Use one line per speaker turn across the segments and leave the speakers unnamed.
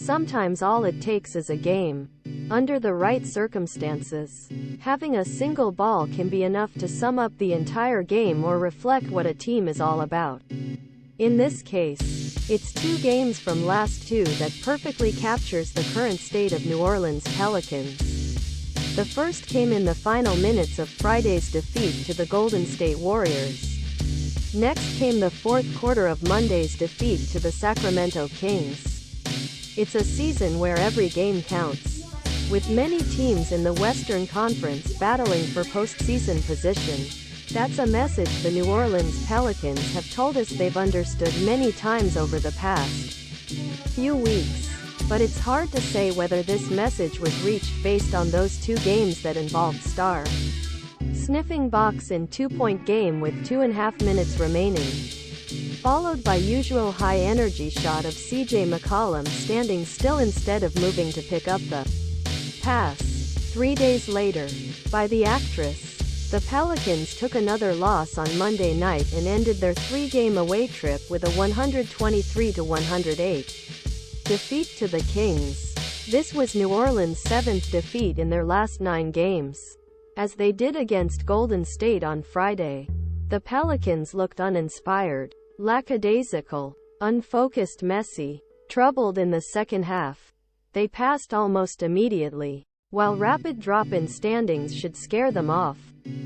Sometimes all it takes is a game. Under the right circumstances, having a single ball can be enough to sum up the entire game or reflect what a team is all about. In this case, it's 2 games from last 2 that perfectly captures the current state of New Orleans Pelicans. The first came in the final minutes of Friday's defeat to the Golden State Warriors. Next came the fourth quarter of Monday's defeat to the Sacramento Kings. It's a season where every game counts, with many teams in the Western Conference battling for postseason position. That's a message the New Orleans Pelicans have told us they've understood many times over the past few weeks. But it's hard to say whether this message was reached based on those 2 games that involved star sniffing box in 2-point game with 2.5 minutes remaining, followed by usual high-energy shot of CJ McCollum standing still instead of moving to pick up the pass. 3 days later, by the actress, the Pelicans took another loss on Monday night and ended their 3-game away trip with a 123-108 defeat to the Kings. This was New Orleans' 7th defeat in their last 9 games. As they did against Golden State on Friday, the Pelicans looked uninspired, lackadaisical, unfocused, messy, troubled in the second half. They passed almost immediately. While rapid drop in standings should scare them off,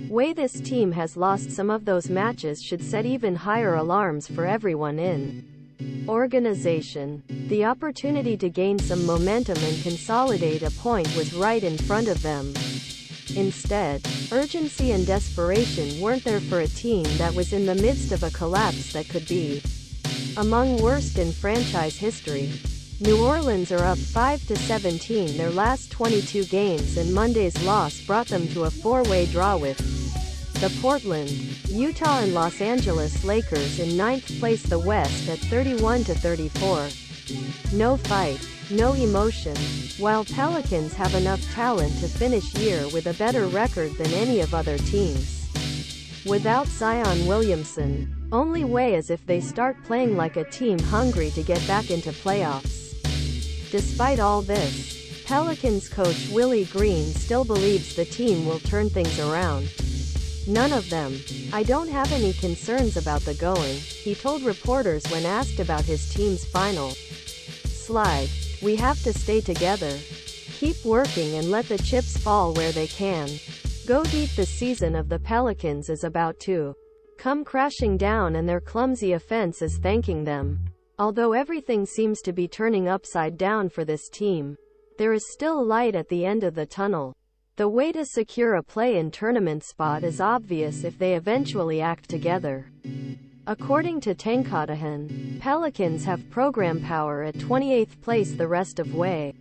way this team has lost some of those matches should set even higher alarms for everyone in organization. The opportunity to gain some momentum and consolidate a point was right in front of them. Instead, urgency and desperation weren't there for a team that was in the midst of a collapse that could be among worst in franchise history. New Orleans are up 5-17 their last 22 games, and Monday's loss brought them to a 4-way draw with the Portland, Utah and Los Angeles Lakers in 9th place the West at 31-34. No fight, no emotion. While Pelicans have enough talent to finish year with a better record than any of other teams. Without Zion Williamson, only way is if they start playing like a team hungry to get back into playoffs. Despite all this, Pelicans coach Willie Green still believes the team will turn things around. None of them. I don't have any concerns about the going, he told reporters when asked about his team's final slide. We have to stay together, keep working and let the chips fall where they can. Go deep. The season of the Pelicans is about to come crashing down, and their clumsy offense is thanking them. Although everything seems to be turning upside down for this team, there is still light at the end of the tunnel. The way to secure a play-in tournament spot is obvious if they eventually act together. According to Tankatahon, Pelicans have program power at 28th place the rest of way.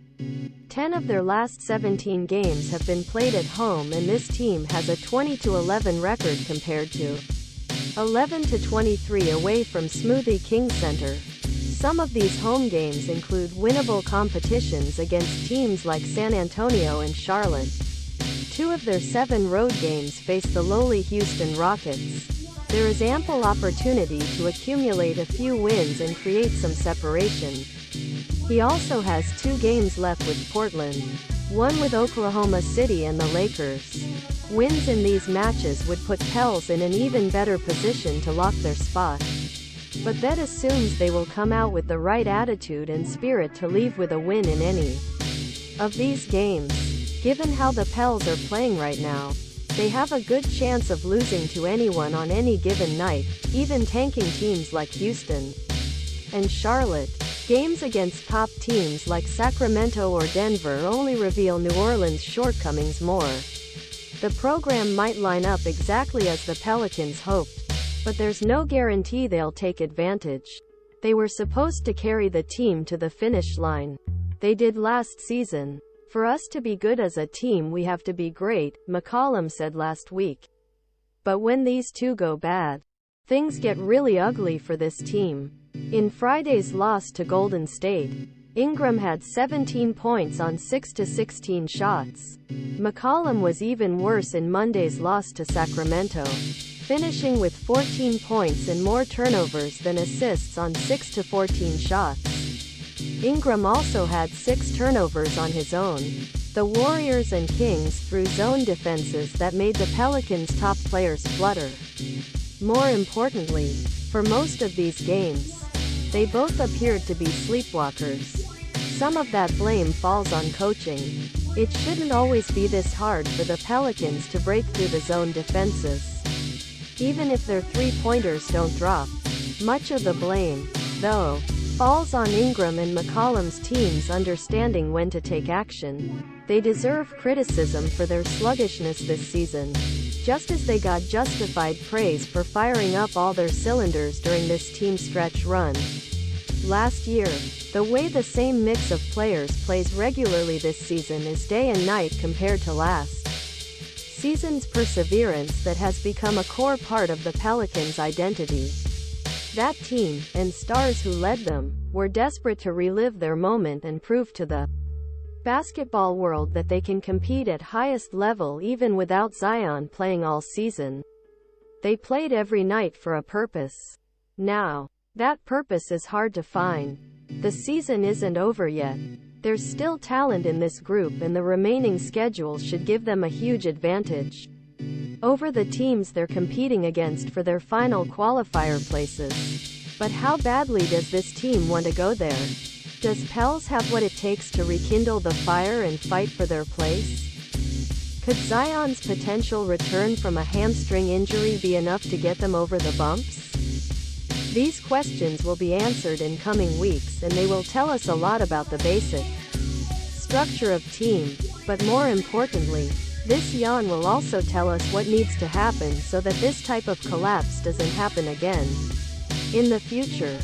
10 of their last 17 games have been played at home, and this team has a 20-11 record compared to 11-23 away from Smoothie King Center. Some of these home games include winnable competitions against teams like San Antonio and Charlotte. 2 of their 7 road games face the lowly Houston Rockets. There is ample opportunity to accumulate a few wins and create some separation. He also has 2 games left with Portland, 1 with Oklahoma City and the Lakers. Wins in these matches would put Pels in an even better position to lock their spot. But that assumes they will come out with the right attitude and spirit to leave with a win in any of these games. Given how the Pels are playing right now, they have a good chance of losing to anyone on any given night, even tanking teams like Houston and Charlotte. Games against top teams like Sacramento or Denver only reveal New Orleans' shortcomings more. The program might line up exactly as the Pelicans hoped, but there's no guarantee they'll take advantage. They were supposed to carry the team to the finish line. They did last season. For us to be good as a team, we have to be great, McCollum said last week. But when these 2 go bad, things get really ugly for this team. In Friday's loss to Golden State, Ingram had 17 points on 6-16 shots. McCollum was even worse in Monday's loss to Sacramento, finishing with 14 points and more turnovers than assists on 6-14 shots. Ingram also had 6 turnovers on his own. The Warriors and Kings threw zone defenses that made the Pelicans' top players flutter. More importantly, for most of these games, they both appeared to be sleepwalkers. Some of that blame falls on coaching. It shouldn't always be this hard for the Pelicans to break through the zone defenses. Even if their three-pointers don't drop. Much of the blame, though, falls on Ingram and McCollum's teams understanding when to take action. They deserve criticism for their sluggishness this season, just as they got justified praise for firing up all their cylinders during this team stretch run. Last year, the way the same mix of players plays regularly this season is day and night compared to last season's perseverance that has become a core part of the Pelicans' identity. That team, and stars who led them, were desperate to relive their moment and prove to the basketball world that they can compete at highest level even without Zion playing all season. They played every night for a purpose. Now, that purpose is hard to find. The season isn't over yet. There's still talent in this group and the remaining schedule should give them a huge advantage over the teams they're competing against for their final qualifier places. But how badly does this team want to go there? Does Pels have what it takes to rekindle the fire and fight for their place? Could Zion's potential return from a hamstring injury be enough to get them over the bumps? These questions will be answered in coming weeks and they will tell us a lot about the basic structure of team, but more importantly, this yawn will also tell us what needs to happen so that this type of collapse doesn't happen again in the future.